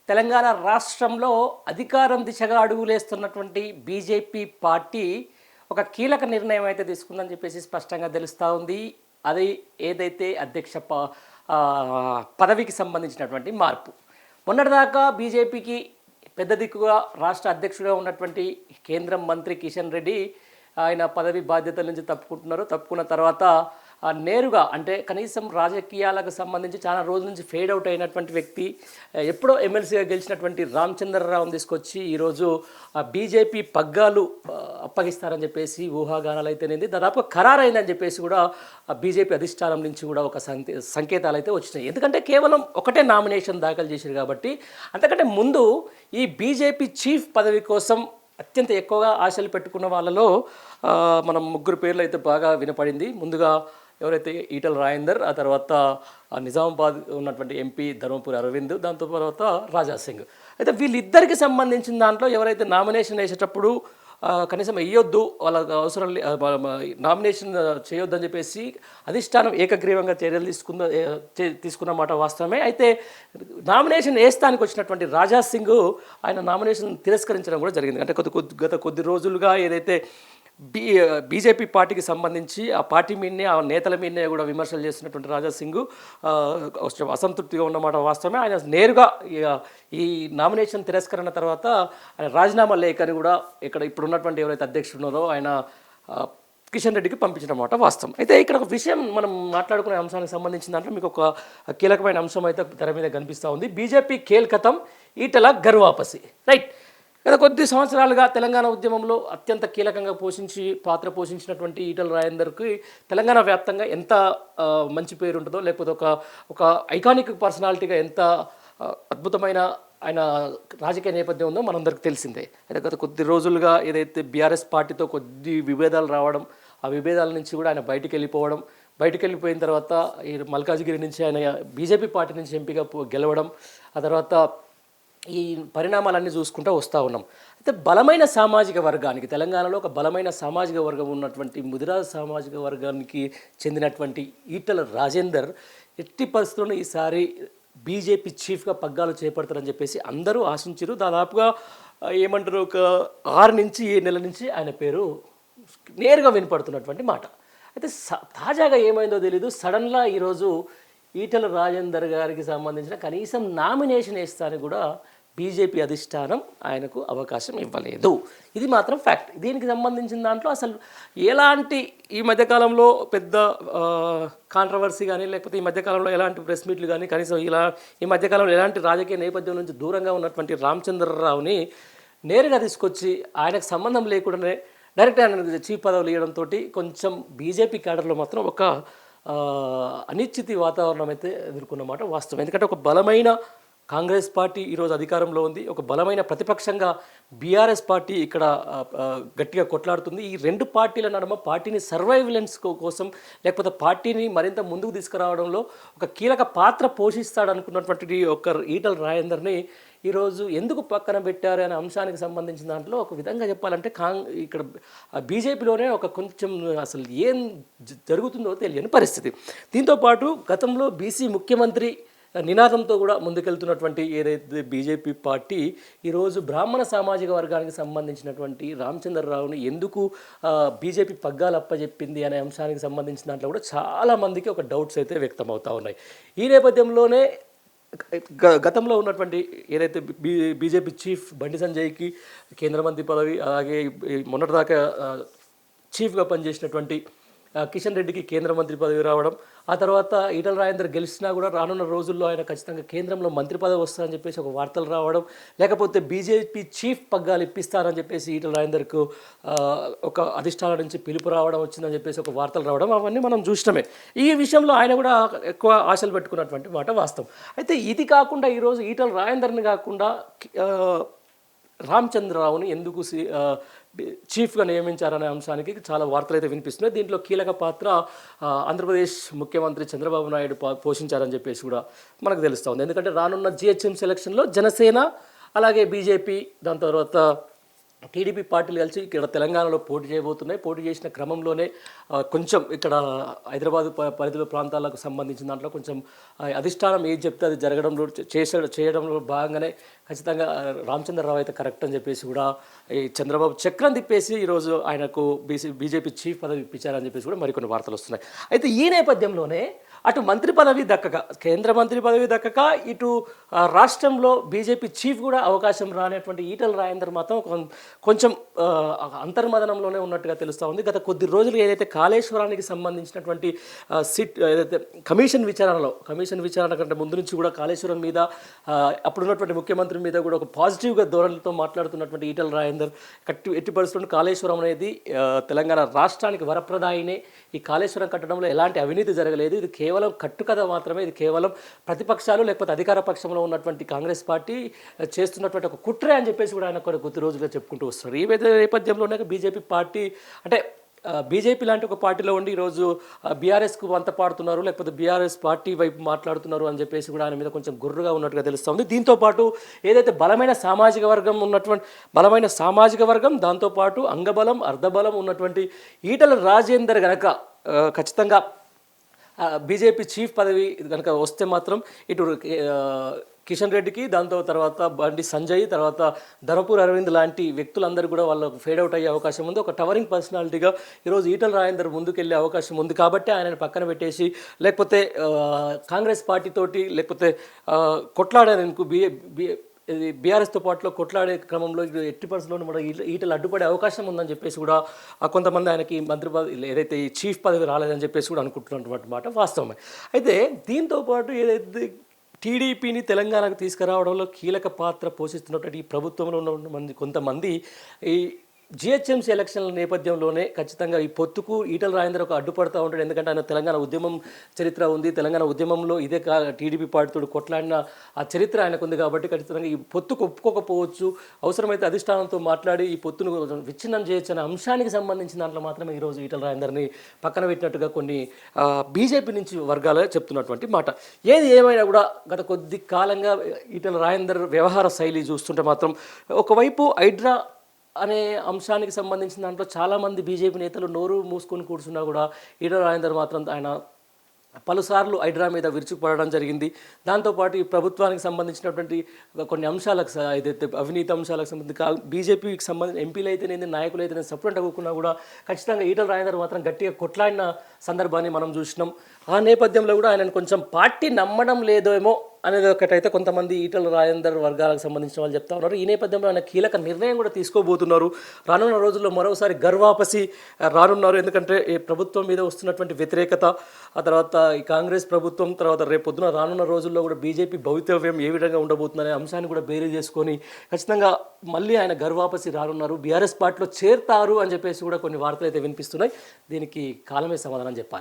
తెలంగాణ రాష్ట్రంలో అధికారం దిశగా అడుగులేస్తున్నటువంటి బీజేపీ పార్టీ ఒక కీలక నిర్ణయం అయితే తీసుకుందని చెప్పేసి స్పష్టంగా తెలుస్తూ ఉంది. అది ఏదైతే పదవికి సంబంధించినటువంటి మార్పు. మొన్నటిదాకా బీజేపీకి పెద్ద దిక్కుగా రాష్ట్ర అధ్యక్షుడిగా ఉన్నటువంటి కేంద్ర మంత్రి కిషన్ రెడ్డి ఆయన పదవి బాధ్యతల నుంచి తప్పుకున్న తర్వాత నేరుగా అంటే కనీసం రాజకీయాలకు సంబంధించి చాలా రోజుల నుంచి ఫేడ్ అవుట్ అయినటువంటి వ్యక్తి, ఎప్పుడో ఎమ్మెల్సీగా గెలిచినటువంటి రామచంద్రరావుని తీసుకొచ్చి ఈరోజు బీజేపీ పగ్గాలు అప్పగిస్తారని చెప్పేసి ఊహాగానాలు అయితేనేది దాదాపు ఖరారైందని చెప్పేసి కూడా బీజేపీ అధిష్టానం నుంచి కూడా ఒక సంకేతాలు అయితే వచ్చినాయి. ఎందుకంటే కేవలం ఒకటే నామినేషన్ దాఖలు చేశారు కాబట్టి. అంతకంటే ముందు ఈ బీజేపీ చీఫ్ పదవి కోసం అత్యంత ఎక్కువగా ఆశలు పెట్టుకున్న వాళ్ళలో మనం ముగ్గురు పేర్లు అయితే బాగా వినపడింది. ముందుగా ఎవరైతే ఈటల రాజేందర్, ఆ తర్వాత నిజామాబాద్ ఉన్నటువంటి ఎంపీ ధర్మపురి అరవింద్, దాంతో తర్వాత రాజా సింగ్. అయితే వీళ్ళిద్దరికి సంబంధించిన దాంట్లో ఎవరైతే నామినేషన్ వేసేటప్పుడు కనీసం వేయొద్దు, వాళ్ళకి అవసరం నామినేషన్ చేయొద్దని చెప్పేసి అధిష్టానం ఏకగ్రీవంగా చర్యలు తీసుకున్నమాట వాస్తవమే. అయితే నామినేషన్ వేస్తానికి వచ్చినటువంటి రాజా సింగ్ ఆయన నామినేషన్ తిరస్కరించడం కూడా జరిగింది. అంటే గత కొద్ది రోజులుగా ఏదైతే బీజేపీ పార్టీకి సంబంధించి ఆ పార్టీ మీదనే, ఆ నేతల మీదనే కూడా విమర్శలు చేస్తున్నటువంటి రాజా సింగ్ అసంతృప్తిగా ఉన్నమాట వాస్తవమే. ఆయన నేరుగా ఈ నామినేషన్ తిరస్కరణ తర్వాత ఆయన రాజీనామా లేఖని కూడా ఇప్పుడు ఉన్నటువంటి ఎవరైతే అధ్యక్షుడు ఉన్నారో ఆయన కిషన్ రెడ్డికి పంపించడం మాట వాస్తవం. అయితే ఇక్కడ ఒక విషయం మనం మాట్లాడుకునే అంశానికి సంబంధించిన దాంట్లో మీకు ఒక కీలకమైన అంశం అయితే తెర మీద కనిపిస్తూ ఉంది. బీజేపీ ఖేల్ఖతం, ఈటల గర్వాపసి. రైట్. గత కొద్ది సంవత్సరాలుగా తెలంగాణ ఉద్యమంలో అత్యంత కీలకంగా పాత్ర పోషించినటువంటి ఈటల రాజేందర్కి తెలంగాణ వ్యాప్తంగా ఎంత మంచి పేరు ఉంటుందో, లేకపోతే ఒక ఐకానిక్ పర్సనాలిటీగా ఎంత అద్భుతమైన ఆయన రాజకీయ నేపథ్యం ఉందో మనందరికి తెలిసిందే. అయితే గత కొద్ది రోజులుగా ఏదైతే బీఆర్ఎస్ పార్టీతో కొద్ది విభేదాలు రావడం, ఆ విభేదాల నుంచి కూడా ఆయన బయటికి వెళ్ళిపోయిన తర్వాత ఈ మల్కాజ్గిరి నుంచి ఆయన బీజేపీ పార్టీ నుంచి ఎంపీగా గెలవడం, ఆ తర్వాత ఈ పరిణామాలన్నీ చూసుకుంటూ వస్తూ ఉన్నాం. అయితే బలమైన సామాజిక వర్గానికి, తెలంగాణలో ఒక బలమైన సామాజిక వర్గం ఉన్నటువంటి ముదిరాజు సామాజిక వర్గానికి చెందినటువంటి ఈటల రాజేందర్ ఎట్టి పరిస్థితుల్లో ఈసారి బీజేపీ చీఫ్గా పగ్గాలు చేపడతారని చెప్పేసి అందరూ ఆశించారు. దాదాపుగా ఏమంటారు, ఒక 6 నుంచి 7 నెలల నుంచి ఆయన పేరు నేరుగా వినపడుతున్నటువంటి మాట. అయితే తాజాగా ఏమైందో తెలీదు, సడన్గా ఈరోజు ఈటల రాజేందర్ గారికి సంబంధించిన కనీసం నామినేషన్ వేస్తానికి కూడా బీజేపీ అధిష్టానం ఆయనకు అవకాశం ఇవ్వలేదు. ఇది మాత్రం ఫ్యాక్ట్. దీనికి సంబంధించిన దాంట్లో అసలు ఎలాంటి ఈ మధ్యకాలంలో పెద్ద కాంట్రవర్సీ కానీ, లేకపోతే ఈ మధ్యకాలంలో ఎలాంటి ప్రెస్ మీట్లు కానీ, కనీసం ఈ మధ్యకాలంలో ఎలాంటి రాజకీయ నేపథ్యం నుంచి దూరంగా ఉన్నటువంటి రామచంద్రరావుని నేరుగా తీసుకొచ్చి ఆయనకు సంబంధం లేకుండానే డైరెక్ట్ ఆయన చీఫ్ పదవులు ఇవ్వడంతో కొంచెం బీజేపీ క్యాడర్లో మాత్రం ఒక అనిశ్చితి వాతావరణం అయితే ఎదుర్కొన్నమాట వాస్తవం. ఎందుకంటే ఒక బలమైన కాంగ్రెస్ పార్టీ ఈరోజు అధికారంలో ఉంది, ఒక బలమైన ప్రతిపక్షంగా బీఆర్ఎస్ పార్టీ ఇక్కడ గట్టిగా కొట్లాడుతుంది. ఈ రెండు పార్టీల నడుమ పార్టీని సర్వైవలెన్స్ కోసం, లేకపోతే పార్టీని మరింత ముందుకు తీసుకురావడంలో ఒక కీలక పాత్ర పోషిస్తాడనుకున్నటువంటి ఒక ఈటల రాజేందర్ని ఈరోజు ఎందుకు పక్కన పెట్టారు అనే అంశానికి సంబంధించిన దాంట్లో ఒక విధంగా చెప్పాలంటే ఇక్కడ బీజేపీలోనే ఒక కొంచెం అసలు ఏం జరుగుతుందో తెలియని పరిస్థితి. దీంతోపాటు గతంలో బీసీ ముఖ్యమంత్రి నినాదంతో కూడా ముందుకెళ్తున్నటువంటి ఏదైతే బీజేపీ పార్టీ ఈరోజు బ్రాహ్మణ సామాజిక వర్గానికి సంబంధించినటువంటి రామచంద్రరావుని ఎందుకు బీజేపీ పగ్గాలు అప్పచెప్పింది అనే అంశానికి సంబంధించిన దాంట్లో కూడా చాలామందికి ఒక డౌట్స్ అయితే వ్యక్తం అవుతూ ఉన్నాయి. ఈ నేపథ్యంలోనే గతంలో ఉన్నటువంటి ఏదైతే బీజేపీ చీఫ్ బండి సంజయ్కి కేంద్ర మంత్రి పదవి, అలాగే మొన్నటిదాకా చీఫ్గా పనిచేసినటువంటి కిషన్ రెడ్డికి కేంద్ర మంత్రి పదవి రావడం, ఆ తర్వాత ఈటల రాజేందర్ గెలిచినా కూడా రానున్న రోజుల్లో ఆయన ఖచ్చితంగా కేంద్రంలో మంత్రి పదవి వస్తుందని చెప్పేసి ఒక వార్తలు రావడం, లేకపోతే బీజేపీ చీఫ్ పగ్గాలు ఇప్పిస్తారని చెప్పేసి ఈటల రాజేందర్కు ఒక అధిష్టానం నుంచి పిలుపు రావడం వచ్చిందని చెప్పేసి ఒక వార్తలు రావడం, అవన్నీ మనం చూసినామే. ఈ విషయంలో ఆయన కూడా ఎక్కువ ఆశలు పెట్టుకున్నటువంటి మాట వాస్తవం. అయితే ఇది కాకుండా ఈరోజు ఈటల రాజేందర్ని కాకుండా రామచంద్రరావుని ఎందుకు చీఫ్గా నియమించారనే అంశానికి చాలా వార్తలు అయితే వినిపిస్తున్నాయి. దీంట్లో కీలక పాత్ర ఆంధ్రప్రదేశ్ ముఖ్యమంత్రి చంద్రబాబు నాయుడు పోషించారని చెప్పేసి కూడా మనకు తెలుస్తూ ఉంది. ఎందుకంటే రానున్న జిహెచ్ఎంసీ ఎలక్షన్లో జనసేన, అలాగే బీజేపీ, దాని తర్వాత టీడీపీ పార్టీలు కలిసి ఇక్కడ తెలంగాణలో పోటీ చేయబోతున్నాయి. పోటీ చేసిన క్రమంలోనే కొంచెం ఇక్కడ హైదరాబాద్ పరిధిలో ప్రాంతాలకు సంబంధించిన దాంట్లో కొంచెం అధిష్టానం ఏది చెప్తే అది జరగడంలో చేయడంలో భాగంగానే ఖచ్చితంగా రామచంద్రరావు అయితే కరెక్ట్ అని చెప్పేసి కూడా ఈ చంద్రబాబు చక్రం తిప్పేసి ఈరోజు ఆయనకు బీజేపీ చీఫ్ పదవి ఇప్పించారని చెప్పేసి కూడా మరికొన్ని వార్తలు వస్తున్నాయి. అయితే ఈ నేపథ్యంలోనే అటు మంత్రి పదవి దక్కక, కేంద్ర మంత్రి పదవి దక్కక, ఇటు రాష్ట్రంలో బీజేపీ చీఫ్ కూడా అవకాశం రానటువంటి ఈటల రాజేందర్ మాత్రం కొంచెం అంతర్మదనంలోనే ఉన్నట్టుగా తెలుస్తూ ఉంది. గత కొద్ది రోజులు ఏదైతే కాళేశ్వరానికి సంబంధించినటువంటి ఏదైతే కమిషన్ విచారణ కంటే ముందు నుంచి కూడా కాళేశ్వరం మీద అప్పుడున్నటువంటి ముఖ్యమంత్రి మీద కూడా ఒక పాజిటివ్గా ధోరణితో మాట్లాడుతున్నటువంటి ఈటల రాజేందర్ ఎట్టి పరిస్థితుల్లో కాళేశ్వరం అనేది తెలంగాణ రాష్ట్రానికి వరప్రదాయినే, ఈ కాళేశ్వరం కట్టడంలో ఎలాంటి అవినీతి జరగలేదు, ఇది కేవలం కట్టుకథ మాత్రమే, ఇది కేవలం ప్రతిపక్షాలు లేకపోతే అధికార పక్షంలో ఉన్నటువంటి కాంగ్రెస్ పార్టీ చేస్తున్నటువంటి ఒక కుట్రే అని చెప్పేసి కూడా ఆయన కొద్ది రోజులుగా చెప్పుకుంటూ వస్తారు. ఈ నేపథ్యంలోనే బీజేపీ పార్టీ అంటే బీజేపీ లాంటి ఒక పార్టీలో ఉండి ఈరోజు బీఆర్ఎస్కు వంత పాడుతున్నారు, లేకపోతే బీఆర్ఎస్ పార్టీ వైపు మాట్లాడుతున్నారు అని చెప్పేసి కూడా ఆయన మీద కొంచెం గుర్రుగా ఉన్నట్టుగా తెలుస్తుంది. దీంతోపాటు ఏదైతే బలమైన సామాజిక వర్గం దాంతోపాటు అంగబలం అర్ధబలం ఉన్నటువంటి ఈటల రాజేందర్ గనక ఖచ్చితంగా బీజేపీ చీఫ్ పదవి కనుక వస్తే మాత్రం ఇటు కిషన్ రెడ్డికి, దాంతో తర్వాత బండి సంజయ్, తర్వాత ధర్మపురి అరవింద్ లాంటి వ్యక్తులందరూ కూడా వాళ్ళకు ఫేడ్ అవుట్ అయ్యే అవకాశం ఉంది. ఒక టవరింగ్ పర్సనాలిటీగా ఈరోజు ఈటల రాజేందర్ ముందుకెళ్ళే అవకాశం ఉంది. కాబట్టి ఆయనను పక్కన పెట్టేసి లేకపోతే కాంగ్రెస్ పార్టీతోటి లేకపోతే కొట్లాడేందుకు బీఆర్ఎస్తో పాటులో కొట్లాడే క్రమంలో ఎట్టి పరిస్థితుల్లో మన ఈటలు అడ్డుపడే అవకాశం ఉందని చెప్పేసి కూడా కొంతమంది ఆయనకి మంత్రి పదవి ఏదైతే ఈ చీఫ్ పదవి రాలేదని చెప్పేసి కూడా అనుకుంటున్నటువంటి మాట వాస్తవమే. అయితే దీంతోపాటు ఏదైతే టీడీపీని తెలంగాణకు తీసుకురావడంలో కీలక పాత్ర పోషిస్తున్నటువంటి ఈ ప్రభుత్వంలో ఉన్న కొంతమంది ఈ జిహెచ్ఎంసీ ఎలక్షన్ల నేపథ్యంలోనే ఖచ్చితంగా ఈ పొత్తుకు ఈటల రాజేందర్ ఒక అడ్డుపడుతూ ఉంటాడు. ఎందుకంటే ఆయన తెలంగాణ ఉద్యమం చరిత్ర ఉంది, తెలంగాణ ఉద్యమంలో ఇదే టీడీపీ పార్టీతో కొట్లాడిన ఆ చరిత్ర ఆయనకు ఉంది. కాబట్టి ఖచ్చితంగా ఈ పొత్తుకు ఒప్పుకోకపోవచ్చు, అవసరమైతే అధిష్టానంతో మాట్లాడి ఈ పొత్తును విచ్ఛిన్నం చేయొచ్చు అనే అంశానికి సంబంధించిన దాంట్లో మాత్రమే ఈరోజు ఈటల రాజేందర్ని పక్కన పెట్టినట్టుగా కొన్ని బీజేపీ నుంచి వర్గాలు చెప్తున్నటువంటి మాట. ఏది ఏమైనా కూడా గత కొద్ది కాలంగా ఈటల రాజేందర్ వ్యవహార శైలి చూస్తుంటే మాత్రం ఒకవైపు హైడ్రా అనే అంశానికి సంబంధించిన దాంట్లో చాలామంది బీజేపీ నేతలు నోరు మూసుకొని కూర్చున్నా కూడా ఈటల రాజేందర్ మాత్రం ఆయన పలుసార్లు హైడ్రా మీద విరుచుకుపడడం జరిగింది. దాంతోపాటు ఈ ప్రభుత్వానికి సంబంధించినటువంటి కొన్ని అంశాలకు ఏదైతే అవినీతి అంశాలకు సంబంధించి బీజేపీకి సంబంధించిన ఎంపీలు అయితేనేది నాయకులు అయితేనే సపరేట్ అవ్వకున్నా కూడా ఖచ్చితంగా ఈటల రాజేందర్ మాత్రం గట్టిగా కొట్లాడిన సందర్భాన్ని మనం చూసినాం. ఆ నేపథ్యంలో కూడా ఆయనను కొంచెం పార్టీ నమ్మడం లేదేమో అనేది ఒకటైతే కొంతమంది ఈటల రాజేందర్ వర్గాలకు సంబంధించిన వాళ్ళు చెప్తా ఉన్నారు. ఈ నేపథ్యంలో ఆయన కీలక నిర్ణయం కూడా తీసుకోబోతున్నారు. రానున్న రోజుల్లో మరోసారి గర్వాపసి రానున్నారు. ఎందుకంటే ఈ ప్రభుత్వం మీద వస్తున్నటువంటి వ్యతిరేకత, ఆ తర్వాత ఈ కాంగ్రెస్ ప్రభుత్వం, తర్వాత రేపొద్దున రానున్న రోజుల్లో కూడా బీజేపీ భవితవ్యం ఏ విధంగా ఉండబోతుందనే అంశాన్ని కూడా బేరీ చేసుకొని ఖచ్చితంగా మళ్ళీ ఆయన గర్వాపసి రానున్నారు, బీఆర్ఎస్ పార్టీలో చేరుతారు అని చెప్పేసి కూడా కొన్ని వార్తలు అయితే వినిపిస్తున్నాయి. దీనికి కాలమే సమాధానం చెప్పాలి.